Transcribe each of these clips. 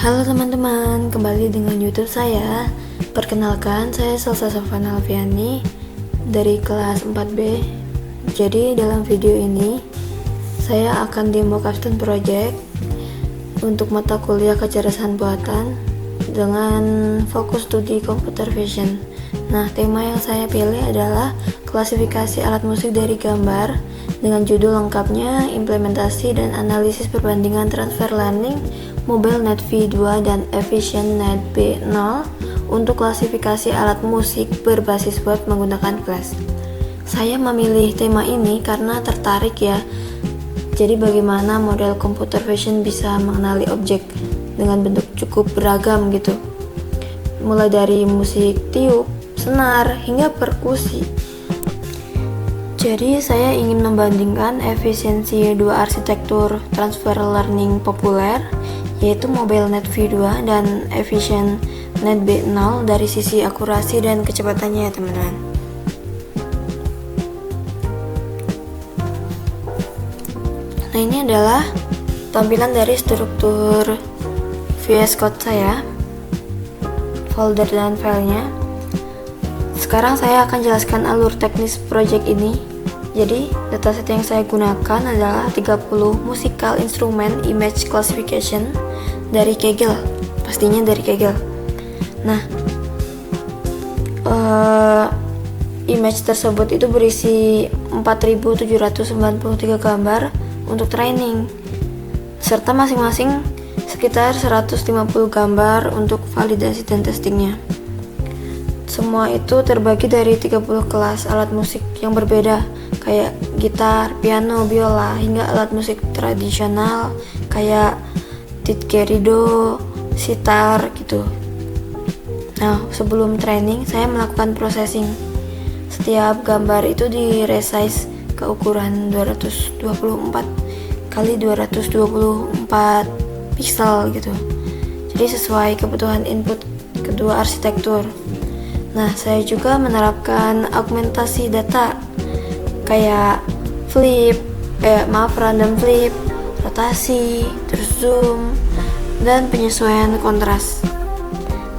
Halo teman-teman, kembali dengan YouTube saya. Perkenalkan, saya Salsa Sofana Alfiani dari kelas 4B. Jadi dalam video ini saya akan demo custom project untuk mata kuliah kecerdasan buatan dengan fokus studi computer vision. Nah, tema yang saya pilih adalah klasifikasi alat musik dari gambar dengan judul lengkapnya implementasi dan analisis perbandingan transfer learning MobileNet V2 dan EfficientNet B0 untuk klasifikasi alat musik berbasis web menggunakan Flash. Saya memilih tema ini karena tertarik ya. Jadi bagaimana model computer vision bisa mengenali objek dengan bentuk cukup beragam gitu. Mulai dari musik tiup, senar, hingga perkusi. Jadi saya ingin membandingkan efisiensi dua arsitektur transfer learning populer, yaitu MobileNet V2 dan EfficientNet B0 dari sisi akurasi dan kecepatannya ya teman-teman. Nah, ini adalah tampilan dari struktur VS Code saya, folder dan filenya. Sekarang saya akan jelaskan alur teknis project ini. Jadi, dataset yang saya gunakan adalah 30 musical instrument image classification dari Kaggle, pastinya dari Kaggle. Nah, image tersebut itu berisi 4.793 gambar untuk training, serta masing-masing sekitar 150 gambar untuk validasi dan testingnya. Semua itu terbagi dari 30 kelas alat musik yang berbeda, kayak gitar, piano, biola, hingga alat musik tradisional kayak didgeridoo, sitar gitu. Nah, sebelum training saya melakukan processing. Setiap gambar itu di resize ke ukuran 224 kali 224 pixel gitu. Jadi sesuai kebutuhan input kedua arsitektur. Nah, saya juga menerapkan augmentasi data kayak random flip, rotasi, terus zoom, dan penyesuaian kontras.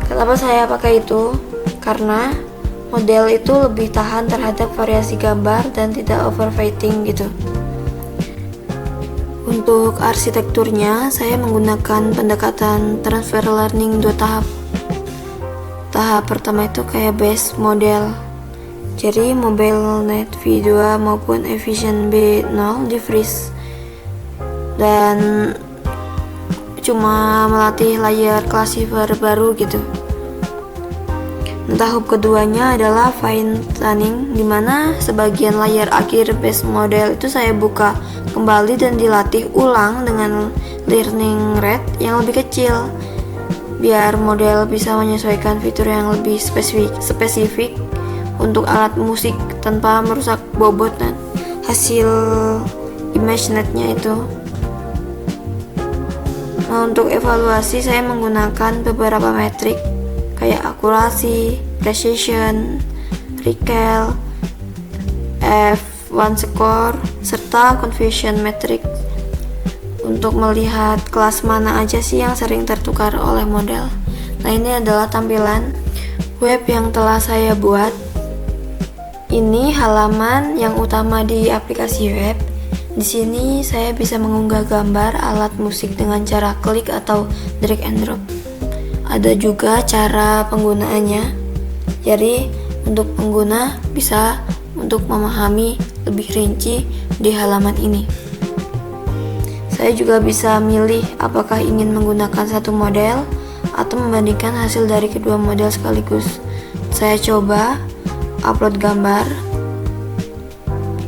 Kenapa saya pakai itu? Karena model itu lebih tahan terhadap variasi gambar dan tidak overfitting gitu. Untuk arsitekturnya, saya menggunakan pendekatan transfer learning 2 tahap. Tahap pertama itu kayak base model. Jadi MobileNet V2 maupun Efficient B0 di freeze dan cuma melatih layer classifier baru gitu. Tahap keduanya adalah fine tuning, dimana sebagian layer akhir base model itu saya buka kembali dan dilatih ulang dengan learning rate yang lebih kecil, biar model bisa menyesuaikan fitur yang lebih spesifik untuk alat musik tanpa merusak bobot dan hasil ImageNet-nya itu. Nah, untuk evaluasi saya menggunakan beberapa metrik kayak akurasi, precision, recall, F1 score, serta confusion metric untuk melihat kelas mana aja sih yang sering tertukar oleh model. Nah, ini adalah tampilan web yang telah saya buat. Ini halaman yang utama di aplikasi web. Di sini saya bisa mengunggah gambar alat musik dengan cara klik atau drag and drop. Ada juga cara penggunaannya. Jadi, untuk pengguna bisa untuk memahami lebih rinci di halaman ini. Saya juga bisa milih apakah ingin menggunakan satu model atau membandingkan hasil dari kedua model sekaligus. Saya coba upload gambar.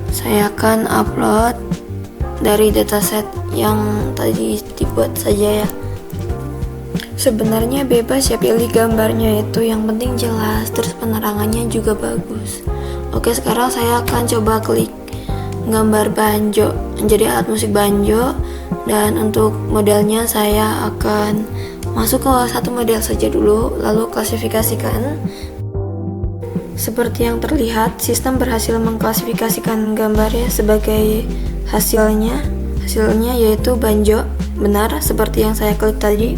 Saya akan upload dari dataset yang tadi dibuat saja ya. Sebenarnya bebas ya pilih gambarnya, itu yang penting jelas, terus penerangannya juga bagus. Oke, sekarang saya akan coba klik gambar banjo, jadi alat musik banjo, dan untuk modelnya saya akan masuk ke satu model saja dulu, lalu klasifikasikan. Seperti yang terlihat, sistem berhasil mengklasifikasikan gambarnya sebagai hasilnya yaitu banjo, benar seperti yang saya klik tadi.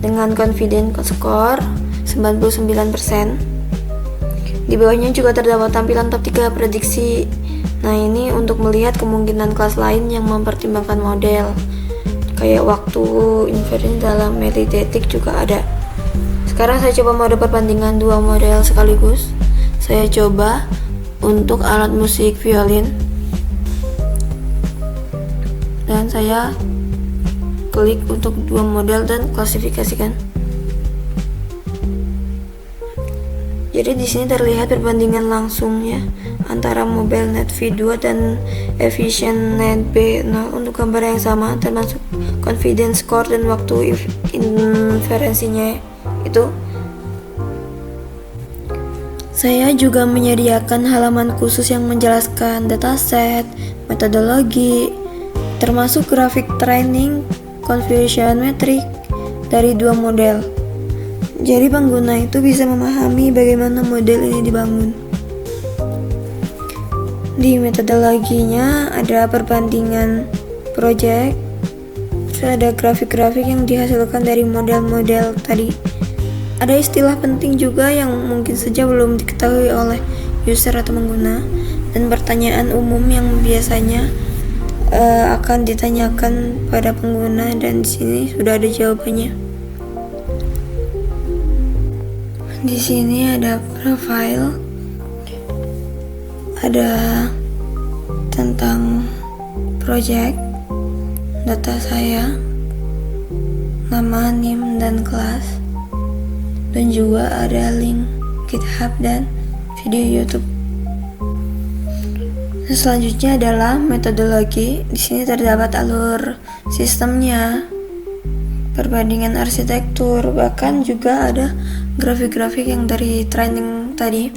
dengan confidence score 99%. Di bawahnya juga terdapat tampilan top 3 prediksi. Nah, ini untuk melihat kemungkinan kelas lain yang mempertimbangkan model. Kayak waktu inferensi dalam Meditetik juga ada. Sekarang saya coba mode perbandingan dua model sekaligus. Saya coba untuk alat musik violin. Dan saya klik untuk dua model dan klasifikasikan. Jadi di sini terlihat perbandingan langsungnya antara MobileNet V2 dan EfficientNet B0 untuk gambar yang sama, termasuk confidence score dan waktu inferensinya itu. Saya juga menyediakan halaman khusus yang menjelaskan dataset, metodologi, termasuk grafik training confusion metric dari dua model. Jadi pengguna itu bisa memahami bagaimana model ini dibangun. Di metodologinya ada perbandingan project, terus ada grafik-grafik yang dihasilkan dari model-model tadi. Ada istilah penting juga yang mungkin saja belum diketahui oleh user atau pengguna, dan pertanyaan umum yang biasanya akan ditanyakan pada pengguna, dan di sini sudah ada jawabannya. Di sini ada profile, ada tentang project, data saya, nama, NIM, dan kelas, dan juga ada link GitHub dan video YouTube. Nah, selanjutnya adalah metodologi. Di sini terdapat alur sistemnya, perbandingan arsitektur, bahkan juga ada grafik-grafik yang dari training tadi.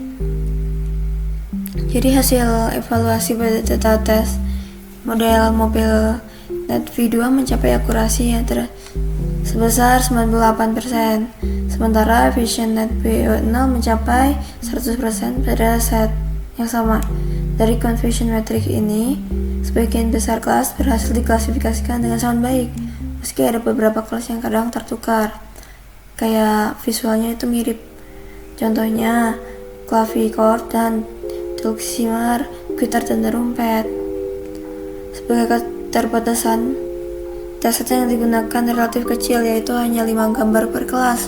Jadi hasil evaluasi pada data tes model MobileNet V2 mencapai akurasi yang sebesar 98%, sementara EfficientNet B0 mencapai 100% pada set yang sama. Dari confusion metric ini, sebagian besar kelas berhasil diklasifikasikan dengan sangat baik, meski ada beberapa kelas yang kadang tertukar, kayak visualnya itu mirip. Contohnya clavichord dan dulcimer, gitar dan trompet. Sebagai keterbatasan, dataset yang digunakan relatif kecil, yaitu hanya 5 gambar per kelas,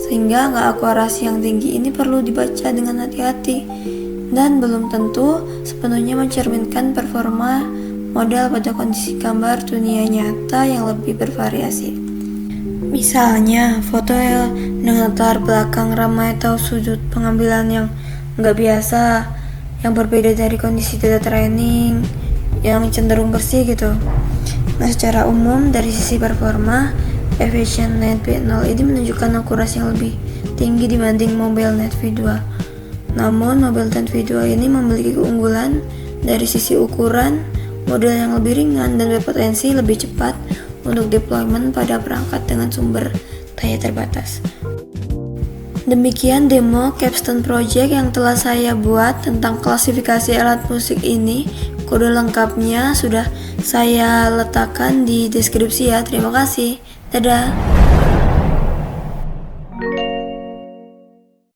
sehingga akurasi yang tinggi ini perlu dibaca dengan hati-hati dan belum tentu sepenuhnya mencerminkan performa model pada kondisi gambar dunia nyata yang lebih bervariasi. Misalnya, foto dengan latar belakang ramai atau sudut pengambilan yang nggak biasa, yang berbeda dari kondisi data training yang cenderung bersih gitu. Nah, secara umum dari sisi performa, EfficientNet B0 ini menunjukkan akurasi yang lebih tinggi dibanding MobileNet V2. Namun, MobileNet V2 ini memiliki keunggulan dari sisi ukuran, model yang lebih ringan, dan berpotensi lebih cepat untuk deployment pada perangkat dengan sumber daya terbatas. Demikian demo capstone project yang telah saya buat tentang klasifikasi alat musik ini. Kode lengkapnya sudah saya letakkan di deskripsi ya. Terima kasih. Dadah.